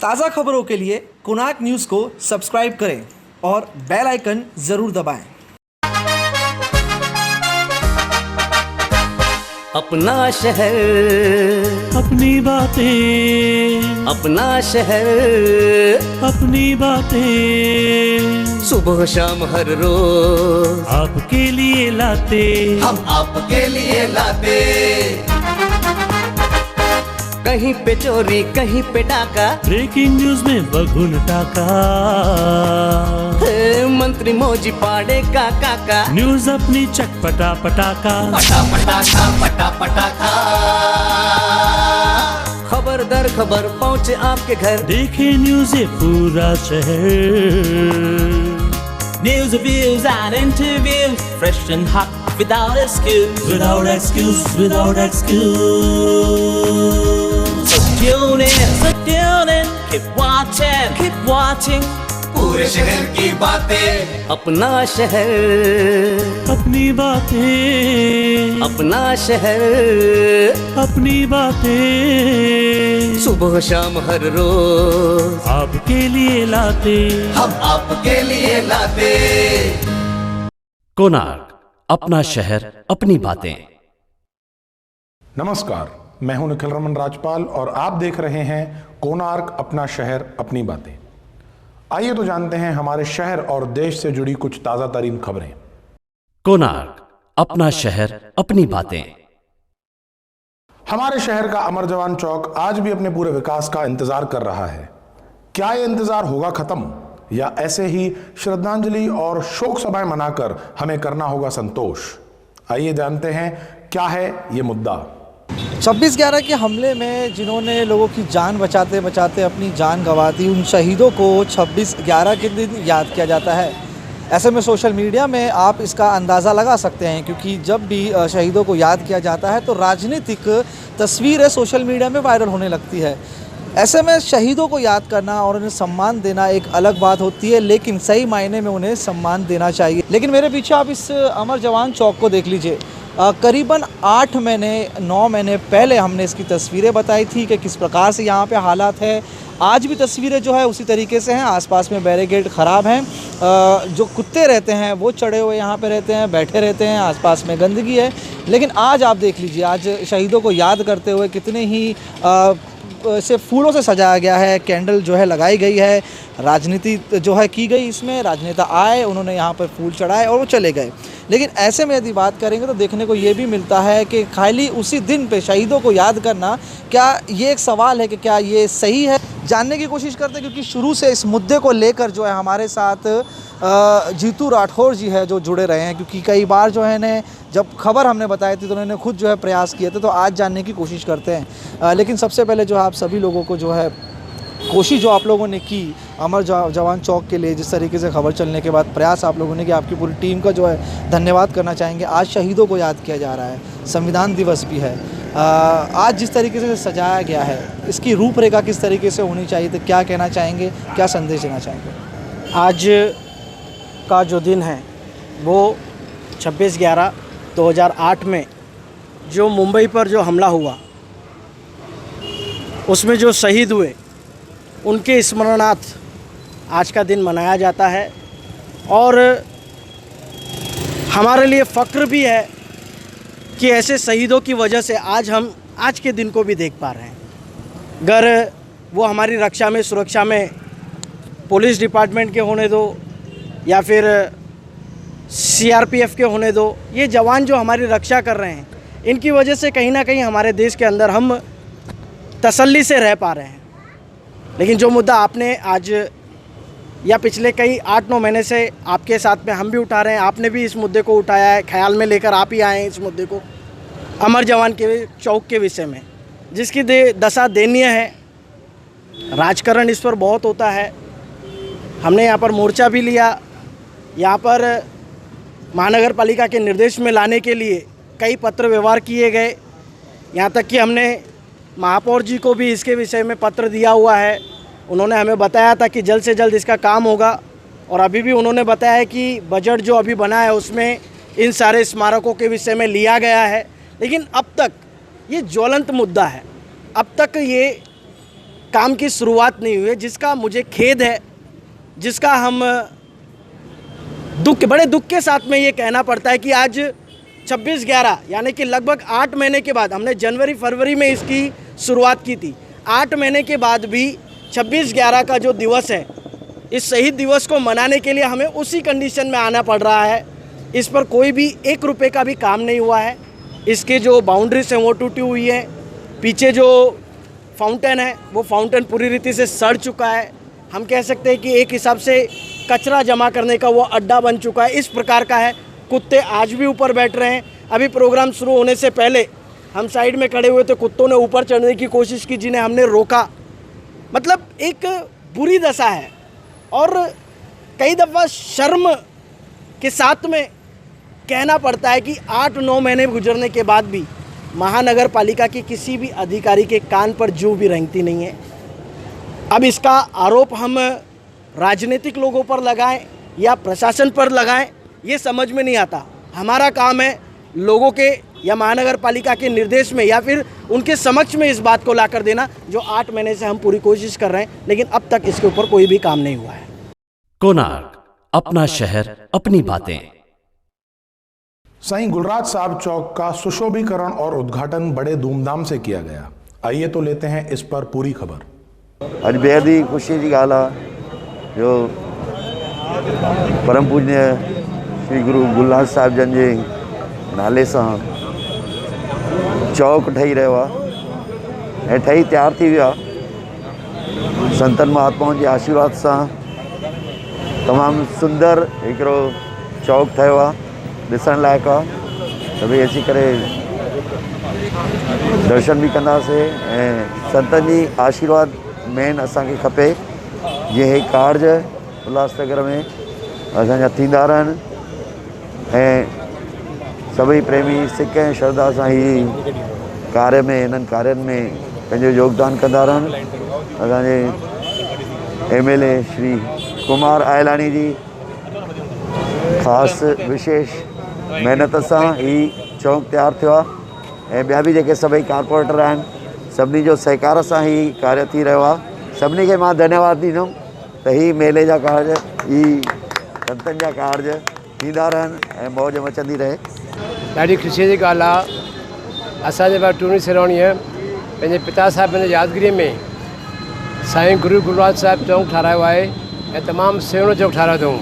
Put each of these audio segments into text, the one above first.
ताज़ा खबरों के लिए कोणार्क न्यूज़ को सब्सक्राइब करें और बेल आइकन ज़रूर दबाएं। अपना शहर, अपनी बातें, अपना शहर, अपनी बातें, सुबह शाम हर रोज आपके लिए लाते, हम आपके लिए लाते। कहीं पे चोरी, कहीं पे डाका, ब्रेकिंग न्यूज में बगुन टाका, मंत्री मौजी पाड़े का काका, न्यूज अपनी चटपटा पटाका, पटा पटाखा पटा पटाखा। खबर दर खबर पहुँचे आपके घर, देखे न्यूज ये पूरा शहर। News, reviews and interviews, fresh and hot, without excuse. Without excuse, without excuse. So tune in, keep watching. पूरे शहर की बातें, अपना शहर, अपनी बातें, अपना शहर, अपनी बातें, सुबह शाम हर रोज आपके लिए लाते, हम आपके लिए लाते। कोणार्क, अपना शहर, अपनी बातें। नमस्कार, मैं हूं निखिल रमन राजपाल और आप देख रहे हैं कोणार्क, अपना शहर, अपनी बातें। आइए तो जानते हैं हमारे शहर और देश से जुड़ी कुछ ताजा तरीन खबरें। कोणार्क, अपना शहर, अपनी बातें। हमारे शहर का अमर जवान चौक आज भी अपने पूरे विकास का इंतजार कर रहा है। क्या यह इंतजार होगा खत्म या ऐसे ही श्रद्धांजलि और शोक सभाएं मनाकर हमें करना होगा संतोष? आइए जानते हैं क्या है ये मुद्दा। 26/11 के हमले में जिन्होंने लोगों की जान बचाते बचाते अपनी जान गंवा दी, उन शहीदों को 26/11 के दिन याद किया जाता है। ऐसे में सोशल मीडिया में आप इसका अंदाज़ा लगा सकते हैं, क्योंकि जब भी शहीदों को याद किया जाता है तो राजनीतिक तस्वीरें सोशल मीडिया में वायरल होने लगती है। ऐसे में शहीदों को याद करना और उन्हें सम्मान देना एक अलग बात होती है, लेकिन सही मायने में उन्हें सम्मान देना चाहिए। लेकिन मेरे पीछे आप इस अमर जवान चौक को देख लीजिए। करीबन 9 महीने पहले हमने इसकी तस्वीरें बताई थी कि किस प्रकार से यहाँ पे हालात है। आज भी तस्वीरें जो है उसी तरीके से हैं। आसपास में बैरिकेड ख़राब हैं, जो कुत्ते रहते हैं वो चढ़े हुए यहाँ पे रहते हैं, बैठे रहते हैं, आसपास में गंदगी है। लेकिन आज आप देख लीजिए, आज शहीदों को याद करते हुए कितने ही से फूलों से सजाया गया है, कैंडल जो है लगाई गई है, राजनीति जो है की गई। इसमें राजनेता आए, उन्होंने यहाँ पर फूल चढ़ाए और वो चले गए। लेकिन ऐसे में यदि बात करेंगे तो देखने को ये भी मिलता है कि खाली उसी दिन पे शहीदों को याद करना, क्या ये एक सवाल है कि क्या ये सही है? जानने की कोशिश करते हैं, क्योंकि शुरू से इस मुद्दे को लेकर जो है हमारे साथ जीतू राठौर जी है जो जुड़े रहे हैं, क्योंकि कई बार जो है ने जब खबर हमने बताई थी तो उन्होंने खुद जो है प्रयास किए थे। तो आज जानने की कोशिश करते हैं। लेकिन सबसे पहले जो है आप सभी लोगों को जो है कोशिश जो आप लोगों ने की अमर जवान चौक के लिए, जिस तरीके से खबर चलने के बाद प्रयास आप लोगों ने किया, आपकी पूरी टीम का जो है धन्यवाद करना चाहेंगे। आज शहीदों को याद किया जा रहा है, संविधान दिवस भी है। आज जिस तरीके से सजाया गया है, इसकी रूपरेखा किस तरीके से होनी चाहिए, तो क्या कहना चाहेंगे, क्या संदेश देना चाहेंगे? आज का जो दिन है वो 26/11/2008 में जो मुंबई पर जो हमला हुआ, उसमें जो शहीद हुए उनके स्मरणार्थ आज का दिन मनाया जाता है। और हमारे लिए फ़ख्र भी है कि ऐसे शहीदों की वजह से आज हम आज के दिन को भी देख पा रहे हैं। अगर वो हमारी रक्षा में, सुरक्षा में पुलिस डिपार्टमेंट के होने दो या फिर CRPF के होने दो, ये जवान जो हमारी रक्षा कर रहे हैं, इनकी वजह से कहीं ना कहीं हमारे देश के अंदर हम तसल्ली से रह पा रहे हैं। लेकिन जो मुद्दा आपने आज या पिछले कई 8-9 महीने से आपके साथ में हम भी उठा रहे हैं, आपने भी इस मुद्दे को उठाया है, ख्याल में लेकर आप ही आए हैं इस मुद्दे को, अमर जवान के चौक के विषय में, जिसकी दशा दयनीय है। राजकारण इस पर बहुत होता है। हमने यहाँ पर मोर्चा भी लिया, यहाँ पर महानगर पालिका के निर्देश में लाने के लिए कई पत्र व्यवहार किए गए। यहाँ तक कि हमने महापौर जी को भी इसके विषय में पत्र दिया हुआ है। उन्होंने हमें बताया था कि जल्द से जल्द इसका काम होगा, और अभी भी उन्होंने बताया कि बजट जो अभी बना है उसमें इन सारे स्मारकों के विषय में लिया गया है। लेकिन अब तक ये ज्वलंत मुद्दा है, अब तक ये काम की शुरुआत नहीं हुई है, जिसका मुझे खेद है, जिसका हम बड़े दुख के साथ में ये कहना पड़ता है कि आज 26/11 यानी कि लगभग 8 महीने के बाद, हमने जनवरी फरवरी में इसकी शुरुआत की थी, 8 महीने के बाद भी 26/11 का जो दिवस है, इस शहीद दिवस को मनाने के लिए हमें उसी कंडीशन में आना पड़ रहा है। इस पर कोई भी 1 रुपये का भी काम नहीं हुआ है। इसके जो बाउंड्रीज हैं वो टूटी हुई है, पीछे जो फाउंटेन है वो फाउंटेन पूरी रीति से सड़ चुका है। हम कह सकते हैं कि एक हिसाब से कचरा जमा करने का वो अड्डा बन चुका है, इस प्रकार का है। कुत्ते आज भी ऊपर बैठ रहे हैं। अभी प्रोग्राम शुरू होने से पहले हम साइड में खड़े हुए थे, कुत्तों ने ऊपर चढ़ने की कोशिश की, जिन्हें हमने रोका। मतलब एक बुरी दशा है और कई दफ़ा शर्म के साथ में कहना पड़ता है कि 8-9 महीने गुजरने के बाद भी महानगर पालिका की किसी भी अधिकारी के कान पर जूं भी रेंगती नहीं है। अब इसका आरोप हम राजनीतिक लोगों पर लगाएं या प्रशासन पर लगाएं, ये समझ में नहीं आता। हमारा काम है लोगों के या महानगर पालिका के निर्देश में या फिर उनके समक्ष में इस बात को लाकर देना, जो 8 महीने से हम पूरी कोशिश कर रहे हैं, लेकिन अब तक इसके ऊपर कोई भी काम नहीं हुआ है। कोणार्क, अपना शहर अपनी बातें। साईं गुलराज साहब चौक का सुशोभीकरण और उद्घाटन बड़े धूमधाम से किया गया। आइए तो लेते हैं इस पर पूरी खबर। अॼु बेहद ई ख़ुशी जी ॻाल्हि आहे जो परम पूज्य श्री गुरु गुलराज साहिब जन जे नाले सां चौक ठही रहियो आहे ऐं ठही तयारु थी वियो आहे। संतनि महात्माउनि जे आशीर्वाद सां तमामु सुंदर हिकिड़ो चौक ठहियो आहे, ॾिसण लाइक़ु आहे। सभई अची करे दर्शन बि कंदासीं ऐं संतनि जी आशीर्वाद मेन असांखे खपे। जीअं हे कार्य उल्हासनगर में असांजा थींदा रहनि ऐं सभई प्रेमी सिक ऐं श्रद्धा सां ही कार्य में, इन्हनि कार्यनि में पंहिंजो योगदान कंदा रहनि। असांजे MLA श्री कुमार आयलानी जी ख़ासि विशेष महिनत सां ही चौक तयारु थियो आहे ऐं ॿिया बि जेके सभई कारपोरेटर आहिनि, सभिनी जो सहकार सां ही कार्य थी रहियो आहे। सभिनी खे मां धन्यवाद ॾींदुमि त ही मेले जा कार्य, ही संतनि जा कार्य थींदा रहनि ऐं मौज मचंदी रहे। ॾाढी ख़ुशीअ जी ॻाल्हि आहे। असांजे पास टूनी सिरोणीअ पंहिंजे पिता साहिब जी यादगिरीअ में साईं गुरु गुलराज साहिब चौक ठारायो आहे ऐं तमामु सुहिणो चौक ठारायो अथऊं।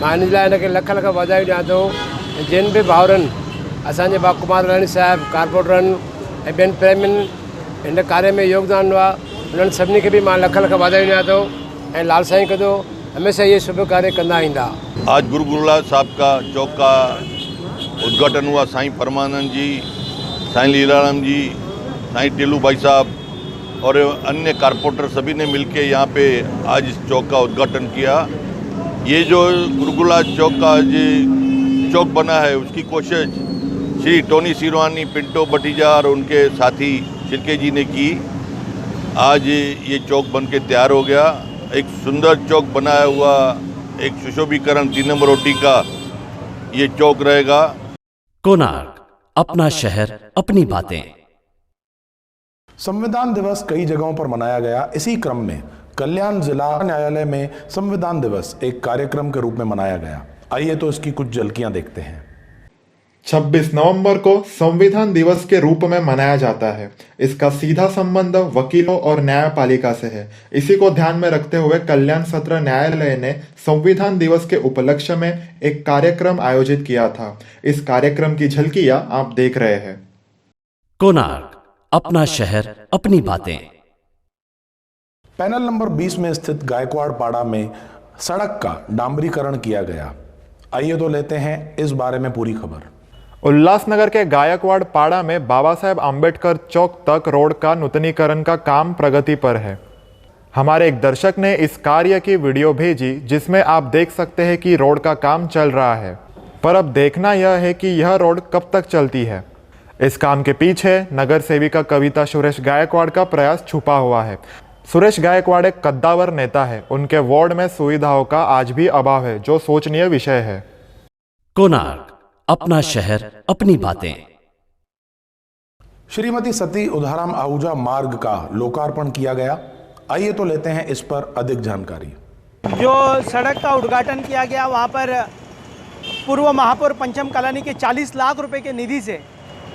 मां इन लाइ हिनखे लख लख वाधायूं ॾियां थो। जिन बि भाउरनि असांजे बा कुमार राणी साहिब, कारपोरेटरनि ऐं ॿियनि प्रेमियुनि हिन कार्य में योगदान ॾिनो आहे, उन्हनि सभिनी खे बि मां लख लख वाधायूं ॾियां थो ऐं लाल साईं कदो हमेशह ये शुभ कार्य कंदा ईंदा। आज गुरु गुलराज साहब का चौक का उद्घाटन हुआ। साईं परमानंद जी, साईं लीलाराम जी, साईं टेलू भाई साहब और अन्य कारपोरेटर सभी ने मिलकर यहाँ पे आज इस चौक का उद्घाटन किया। ये जो गुरु गुलराज चौक का आज चौक बना है, उसकी कोशिश श्री टोनी सिरवानी, पिंटो भटीजा और उनके साथी शिर्के जी ने की। आज ये चौक बन के तैयार हो गया। एक सुंदर चौक बनाया हुआ, एक सुशोभीकरण 3 नंबर रोटी का ये चौक रहेगा। कोणार्क, अपना शहर अपनी बातें। संविधान दिवस कई जगहों पर मनाया गया। इसी क्रम में कल्याण जिला न्यायालय में संविधान दिवस एक कार्यक्रम के रूप में मनाया गया। आइए तो इसकी कुछ झलकियां देखते हैं। 26 नवंबर को संविधान दिवस के रूप में मनाया जाता है। इसका सीधा संबंध वकीलों और न्यायपालिका से है। इसी को ध्यान में रखते हुए कल्याण सत्र न्यायालय ने संविधान दिवस के उपलक्ष्य में एक कार्यक्रम आयोजित किया था। इस कार्यक्रम की झलकियां आप देख रहे हैं। कोणार्क, अपना शहर अपनी बातें। पैनल नंबर 20 में स्थित गायकवाड़ पाड़ा में सड़क का डांबरीकरण किया गया। आइए तो लेते हैं इस बारे में पूरी खबर। उल्लासनगर के गायकवाड़ पाड़ा में बाबा साहेब आम्बेडकर चौक तक रोड का नूतनीकरण का काम प्रगति पर है। हमारे एक दर्शक ने इस कार्य की वीडियो भेजी, जिसमें आप देख सकते हैं कि रोड का काम चल रहा है, पर अब देखना यह है कि यह रोड कब तक चलती है। इस काम के पीछे नगर सेविका कविता सुरेश गायकवाड़ का प्रयास छुपा हुआ है। सुरेश गायकवाड़ एक कद्दावर नेता है। उनके वार्ड में सुविधाओं का आज भी अभाव है, जो सोचनीय विषय है। कोणार्क, अपना शहर अपनी बातें। श्रीमती सती उधाराम आहूजा मार्ग का लोकार्पण किया गया। आइए तो लेते हैं इस पर अधिक जानकारी। जो सड़क का उद्घाटन किया गया वहाँ पर पूर्व महापौर पंचम कॉलोनी के 40 लाख रुपए के निधि से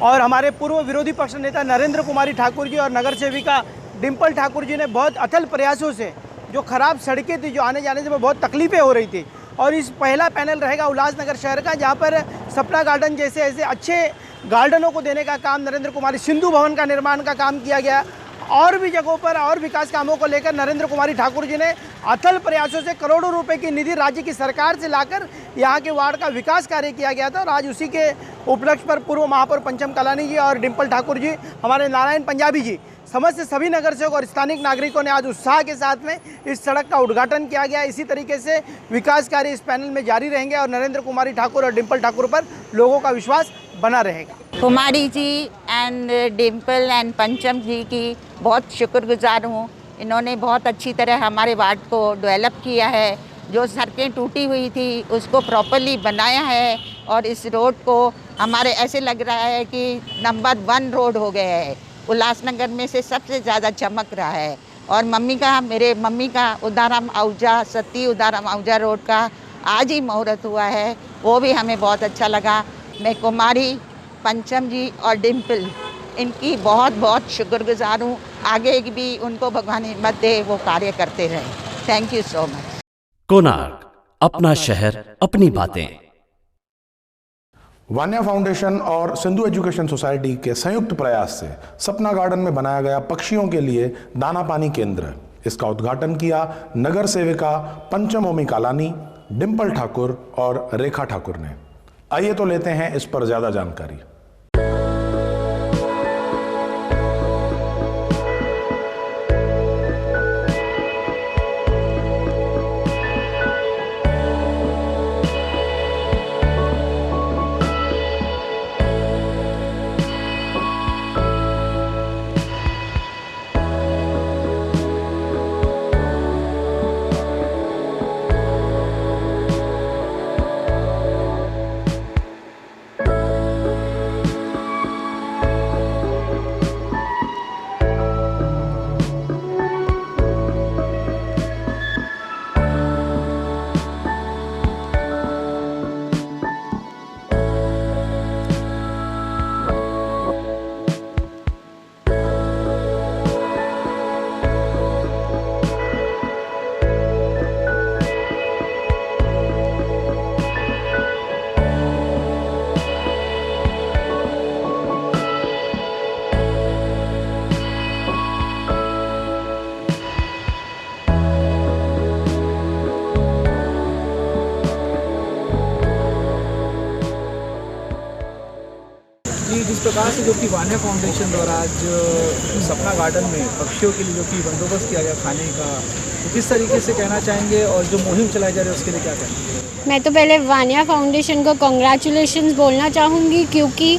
और हमारे पूर्व विरोधी पक्ष नेता नरेंद्र कुमारी ठाकुर जी और नगर सेविका डिम्पल ठाकुर जी ने बहुत अथल प्रयासों से जो खराब सड़कें थी, जो आने जाने से बहुत तकलीफ़ें हो रही थी, और इस पहला पैनल रहेगा उल्लासनगर शहर का, जहाँ पर सपना गार्डन जैसे ऐसे अच्छे गार्डनों को देने का काम नरेंद्र कुमारी, सिंधु भवन का निर्माण का काम किया गया, और भी जगहों पर और विकास कामों को लेकर नरेंद्र कुमारी ठाकुर जी ने अथल प्रयासों से करोड़ों रुपए की निधि राज्य की सरकार से लाकर यहाँ के वार्ड का विकास कार्य किया गया था। और आज उसी के उपलक्ष्य पर पूर्व महापौर पंचम कलानी जी और डिम्पल ठाकुर जी, हमारे नारायण पंजाबी जी, समस्त सभी नगर सेवक और स्थानिक नागरिकों ने आज उत्साह के साथ में इस सड़क का उद्घाटन किया गया। इसी तरीके से विकास कार्य इस पैनल में जारी रहेंगे और नरेंद्र कुमारी ठाकुर और डिम्पल ठाकुर पर लोगों का विश्वास बना रहेगा। कुमारी जी एंड डिम्पल एंड पंचम जी की बहुत शुक्रगुजार हूँ। इन्होंने बहुत अच्छी तरह हमारे वार्ड को डेवलप किया है। जो सड़कें टूटी हुई थी उसको प्रॉपर्ली बनाया है और इस रोड को हमारे ऐसे लग रहा है कि नंबर 1 रोड हो गया है। उल्लासनगर में से सबसे ज़्यादा चमक रहा है। और मेरे मम्मी का उदाराम आहूजा, सती उदाराम आहूजा रोड का आज ही मुहूर्त हुआ है, वो भी हमें बहुत अच्छा लगा। मैं कुमारी, पंचम जी और डिम्पल, इनकी बहुत बहुत शुक्रगुजार हूँ। आगे भी उनको भगवान हिम्मत दे, वो कार्य करते रहें। Thank you so much. Konark, अपना शहर अपनी बातें। वान्या फाउंडेशन और सिंधु एजुकेशन सोसाइटी के संयुक्त प्रयास से सपना गार्डन में बनाया गया पक्षियों के लिए दाना पानी केंद्र, इसका उद्घाटन किया नगर सेविका पंचम ओमी कालानी, डिम्पल ठाकुर और रेखा ठाकुर ने। आइए तो लेते हैं इस पर ज्यादा जानकारी। जिस प्रकार से जो कि वान्या फाउंडेशन द्वारा आज सपना गार्डन में पक्षियों के लिए जो कि बंदोबस्त किया गया खाने का, तो किस तरीके से कहना चाहेंगे और जो मुहिम चलाई जा रही है उसके लिए क्या कहेंगे? मैं तो पहले वान्या फाउंडेशन को कॉन्ग्रेचुलेशंस बोलना चाहूँगी, क्योंकि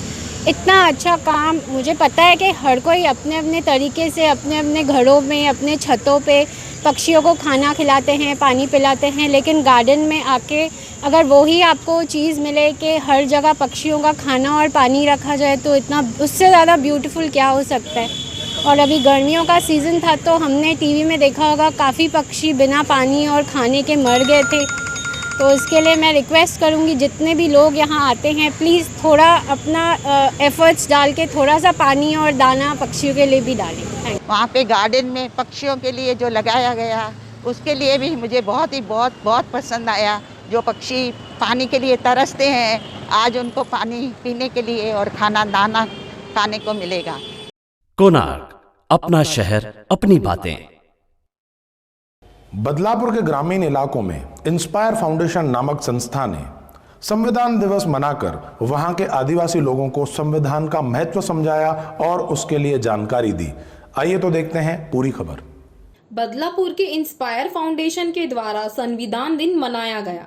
इतना अच्छा काम, मुझे पता है कि हर कोई अपने अपने तरीके से अपने अपने घरों में, अपने छतों पे पक्षियों को खाना खिलाते हैं, पानी पिलाते हैं, लेकिन गार्डन में आके अगर वही आपको चीज़ मिले कि हर जगह पक्षियों का खाना और पानी रखा जाए, तो इतना उससे ज़्यादा ब्यूटीफुल क्या हो सकता है। और अभी गर्मियों का सीज़न था तो हमने टीवी में देखा होगा काफ़ी पक्षी बिना पानी और खाने के मर गए थे। तो इसके लिए मैं रिक्वेस्ट करूंगी जितने भी लोग यहाँ आते हैं, प्लीज़ थोड़ा अपना एफर्ट्स डाल के थोड़ा सा पानी और दाना पक्षियों के लिए भी डालें। वहाँ पे गार्डन में पक्षियों के लिए जो लगाया गया, उसके लिए भी मुझे बहुत पसंद आया। जो पक्षी पानी के लिए तरसते हैं, आज उनको पानी पीने के लिए और खाना दाना खाने को मिलेगा। कोणार्क, अपना शहर अपनी बातें। बदलापुर के ग्रामीण इलाकों में इंस्पायर फाउंडेशन नामक संस्था ने संविधान दिवस मनाकर वहां के आदिवासी लोगों को संविधान का महत्व समझाया और उसके लिए जानकारी दी। आइए तो देखते हैं पूरी खबर। बदलापुर के इंस्पायर फाउंडेशन के द्वारा संविधान दिन मनाया गया।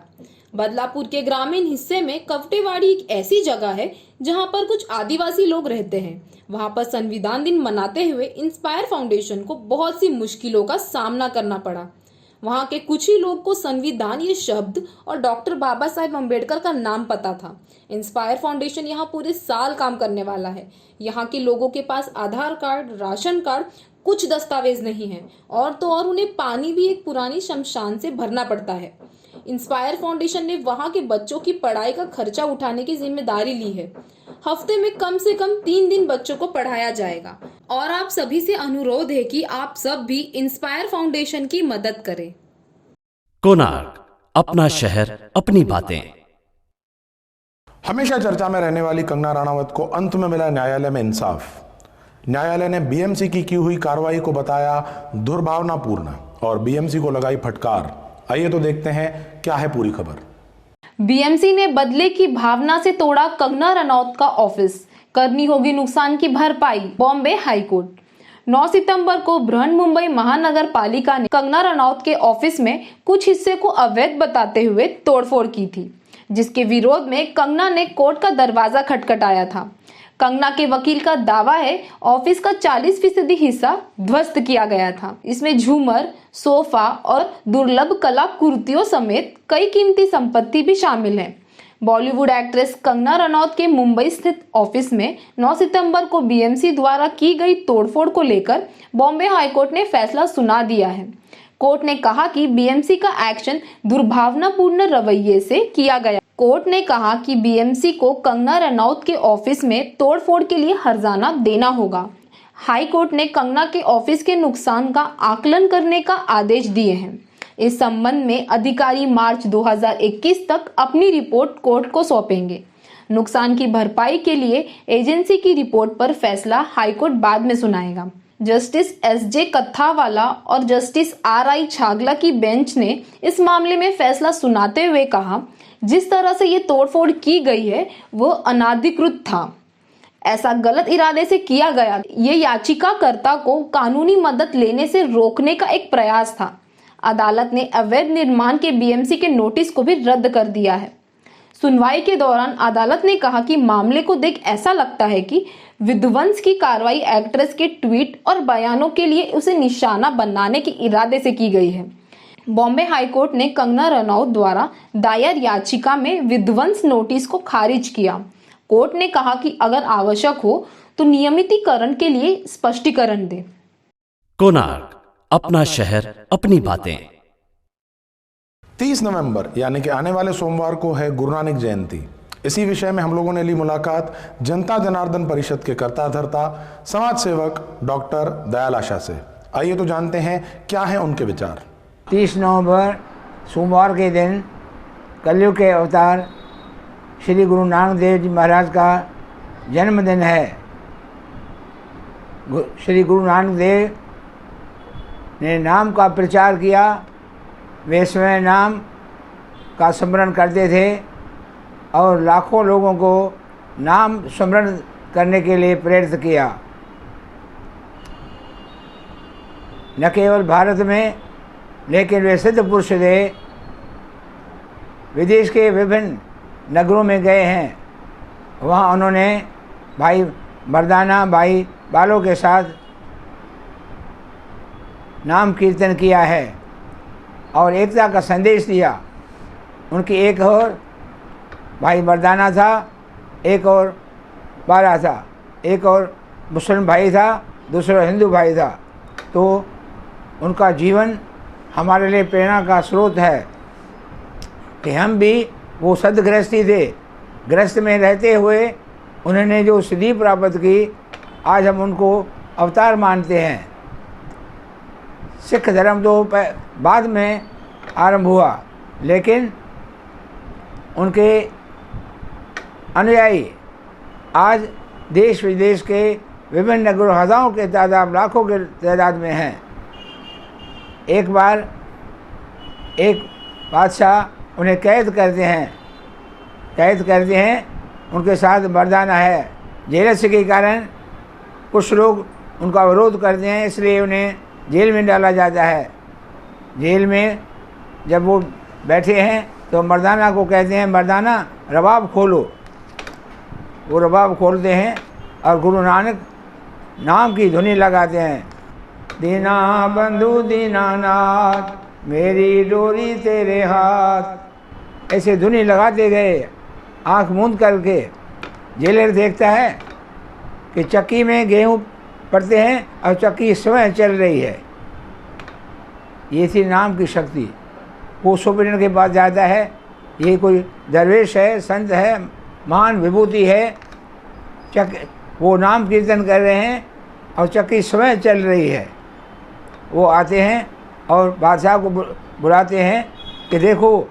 बदलापुर के ग्रामीण हिस्से में कवटेवाड़ी एक ऐसी जगह है जहां पर कुछ आदिवासी लोग रहते हैं। वहां पर संविधान दिन मनाते हुए इंस्पायर फाउंडेशन को बहुत सी मुश्किलों का सामना करना पड़ा। वहां के कुछ ही लोग को संविधान ये शब्द और डॉक्टर बाबा साहेब अम्बेडकर का नाम पता था। इंस्पायर फाउंडेशन यहाँ पूरे साल काम करने वाला है। यहाँ के लोगों के पास आधार कार्ड, राशन कार्ड कुछ दस्तावेज नहीं है, और तो और उन्हें पानी भी एक पुरानी शमशान से भरना पड़ता है। इंस्पायर फाउंडेशन ने वहां के बच्चों की पढ़ाई का खर्चा उठाने की जिम्मेदारी ली है। हफ्ते में कम से कम 3 दिन बच्चों को पढ़ाया जाएगा, और आप सभी से अनुरोध है कि आप सब भी इंस्पायर फाउंडेशन की मदद करें। कोणार्क, अपना शहर, अपनी बातें। हमेशा चर्चा में रहने वाली कंगना राणावत को अंत में मिला न्यायालय में इंसाफ। न्यायालय ने बीएमसी की हुई कार्रवाई को बताया दुर्भावनापूर्ण और बीएमसी को लगाई फटकार। आइए तो देखते हैं क्या है पूरी खबर। बीएमसी ने बदले की भावना से तोड़ा कंगना रनौत का ऑफिस, करनी होगी नुकसान की भरपाई, बॉम्बे हाईकोर्ट। 9 सितंबर को बृहन्मुंबई महानगर पालिका ने कंगना रनौत के ऑफिस में कुछ हिस्से को अवैध बताते हुए तोड़फोड़ की थी, जिसके विरोध में कंगना ने कोर्ट का दरवाजा खटखटाया था। कंगना के वकील का दावा है ऑफिस का 40% हिस्सा ध्वस्त किया गया था। इसमें झूमर, सोफा और दुर्लभ कलाकृतियों समेत कई कीमती संपत्ति भी शामिल है। बॉलीवुड एक्ट्रेस कंगना रनौत के मुंबई स्थित ऑफिस में 9 सितंबर को बीएमसी द्वारा की गई तोड़फोड़ को लेकर बॉम्बे हाईकोर्ट ने फैसला सुना दिया है। कोर्ट ने कहा कि बीएमसी का एक्शन दुर्भावनापूर्ण रवैये से किया गया। कोर्ट ने कहा कि बीएमसी को कंगना रनौत के ऑफिस में तोड़फोड़ के लिए हर्जाना देना होगा। हाई कोर्ट ने कंगना के ऑफिस के नुकसान का आकलन करने का आदेश दिए हैं। इस संबंध में अधिकारी मार्च 2021 तक अपनी रिपोर्ट कोर्ट को सौंपेंगे। नुकसान की भरपाई के लिए एजेंसी की रिपोर्ट पर फैसला हाईकोर्ट बाद में सुनाएगा। जस्टिस एसजे कत्थावाला और जस्टिस आरआई छागला की बेंच ने इस मामले में फैसला सुनाते हुए कहा, जिस तरह से ये तोड़फोड़ की गई है वो अनाधिकृत था। ऐसा गलत इरादे से किया गया। ये याचिकाकर्ता को कानूनी मदद लेने से रोकने का एक प्रयास था। अदालत ने अवैध निर्माण के बीएमसी के नोटिस को भी रद्द कर दिया है। सुनवाई के दौरान अदालत ने कहा कि मामले को देख ऐसा लगता है कि विध्वंस की कार्रवाई एक्ट्रेस के ट्वीट और बयानों के लिए उसे निशाना बनाने के इरादे से की गई है। बॉम्बे हाईकोर्ट ने कंगना रनौत द्वारा दायर याचिका में विध्वंस नोटिस को खारिज किया। कोर्ट ने कहा कि अगर आवश्यक हो तो नियमितीकरण के लिए स्पष्टीकरण दे। कोणार्क, अपना शहर, अपनी बातें। 30 नवंबर यानी कि आने वाले सोमवार को है गुरु नानक जयंती। इसी विषय में हम लोगों ने ली मुलाकात जनता जनार्दन परिषद के कर्ता धर्ता समाज सेवक डॉक्टर दयाल आशा से। आइए तो जानते हैं क्या है उनके विचार। 30 नवंबर सोमवार के दिन कलयुग के अवतार श्री गुरु नानक देव जी महाराज का जन्मदिन है। श्री गुरु नानक देव ने नाम का प्रचार किया। वे स्वयं नाम का स्मरण करते थे और लाखों लोगों को नाम स्मरण करने के लिए प्रेरित किया। न केवल भारत में लेकिन वे सिद्ध पुरुष थे। विदेश के विभिन्न नगरों में गए हैं। वहाँ उन्होंने भाई मर्दाना भाई बालों के साथ नाम कीर्तन किया है और एकता का संदेश दिया। उनकी एक और भाई मर्दाना था, एक और बाला था, एक और मुस्लिम भाई था, दूसरा हिंदू भाई था। तो उनका जीवन हमारे लिए प्रेरणा का स्रोत है कि हम भी वो सदगृहस्थी थे। गृहस्थ में रहते हुए उन्होंने जो सिद्धि प्राप्त की, आज हम उनको अवतार मानते हैं। सिख धर्म तो बाद में आरंभ हुआ, लेकिन उनके अनुयायी आज देश विदेश के विभिन्न नगरों हज़ारों के तादाद लाखों के तादाद में हैं। एक बार एक बादशाह उन्हें कैद करते हैं। उनके साथ मर्दाना है। जेलसी के कारण कुछ लोग उनका विरोध करते हैं, इसलिए उन्हें जेल में डाला जाता है। जेल में जब वो बैठे हैं तो मर्दाना को कहते हैं, मर्दाना रबाब खोलो। वो रबाब खोलते हैं और गुरु नानक नाम की धुनी लगाते हैं। दीना बंधु दीनानाथ मेरी डोरी तेरे हाथ, ऐसे धुनी लगाते गए। आँख मूंद करके जेलर देखता है कि चक्की में गेहूँ पढ़ते हैं और चक्की स्वयं चल रही है। ये थी नाम की शक्ति। वो सुपरिटेंडेंट के पास जाता है, ये कोई दरवेश है, संत है, महान विभूति है, वो नाम कीर्तन कर रहे हैं और चक्की स्वयं चल रही है। वो आते हैं और बादशाह को बुलाते हैं कि देखो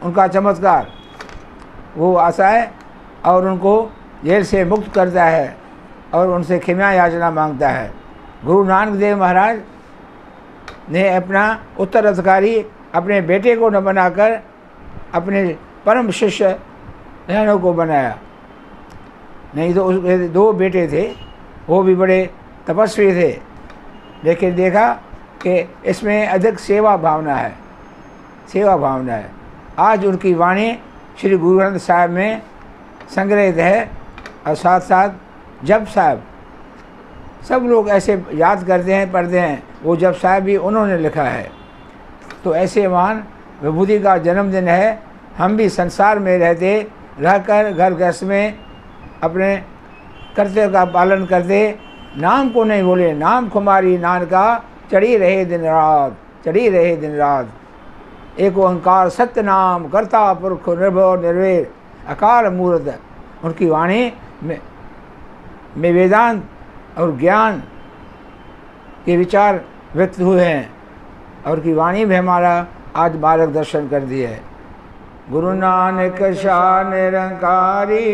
उनका चमत्कार। वो आता है और उनको जेल से मुक्त करता है और उनसे क्षमा याचना मांगता है। गुरु नानक देव महाराज ने अपना उत्तराधिकारी अपने बेटे को न बनाकर अपने परम शिष्य नैनों को बनाया। नहीं तो उसके 2 बेटे थे, वो भी बड़े तपस्वी थे, लेकिन देखा कि इसमें अधिक सेवा भावना है, सेवा भावना है। आज उनकी वाणी श्री गुरु ग्रंथ साहिब में संग्रहित है और साथ साथ जप साहिब सब लोग ऐसे याद करते हैं, पढ़ते हैं। वो जप साहिब भी उन्होंने लिखा है। तो ऐसे महान विभूति का जन्मदिन है। हम भी संसार में रहकर घर गृहस्थ में अपने कर्तव्य का पालन करते, नाम को नहीं भूले। नाम कुमारी नानका चढ़ी रहे दिन रात, चढ़ी रहे दिन रात। एक ओंकार सत्य नाम कर्ता पुरख निर्भव निर्वैर अकाल मूर्त। उनकी वाणी में वेदांत और ज्ञान के विचार व्यक्त हुए हैं और की वाणी में हमारा आज मार्गदर्शन कर दिया है। गुरु नानक शाह निरंकारी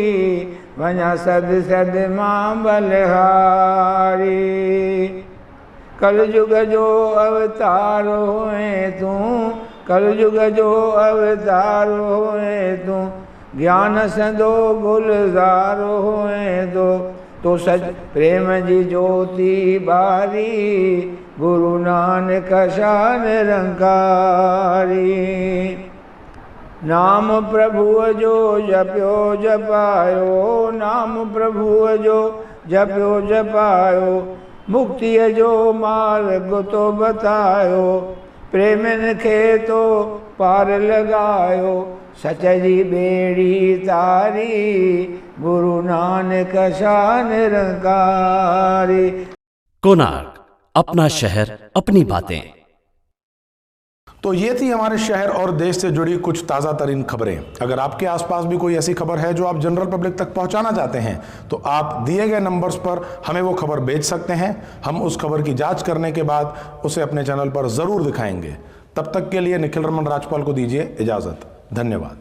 वञा सद सद मां बलहारी। कल युग जो अवतार होए तू, कल युग जो अवतार होए तू, ज्ञान संदो गुलजार होए दो। तो सच प्रेम जी ज्योति बारी, गुरु नानक शाह निरंकारी। नाम प्रभु जो जप्यो जपायो, नाम प्रभु जो जप्यो जपायो, मुक्ति जो मार्ग तो बतायो, प्रेमन खे तो पार लगायो, सच जी बेड़ी तारी, गुरु नानक शाह निरंकारी। कोणार्क, अपना शहर अपनी बातें। तो ये थी हमारे शहर और देश से जुड़ी कुछ ताज़ा तरीन खबरें। अगर आपके आसपास भी कोई ऐसी खबर है जो आप जनरल पब्लिक तक पहुंचाना चाहते हैं तो आप दिए गए नंबर्स पर हमें वो खबर भेज सकते हैं। हम उस खबर की जांच करने के बाद उसे अपने चैनल पर ज़रूर दिखाएंगे। तब तक के लिए निखिल रमन राजपाल को दीजिए इजाज़त। धन्यवाद।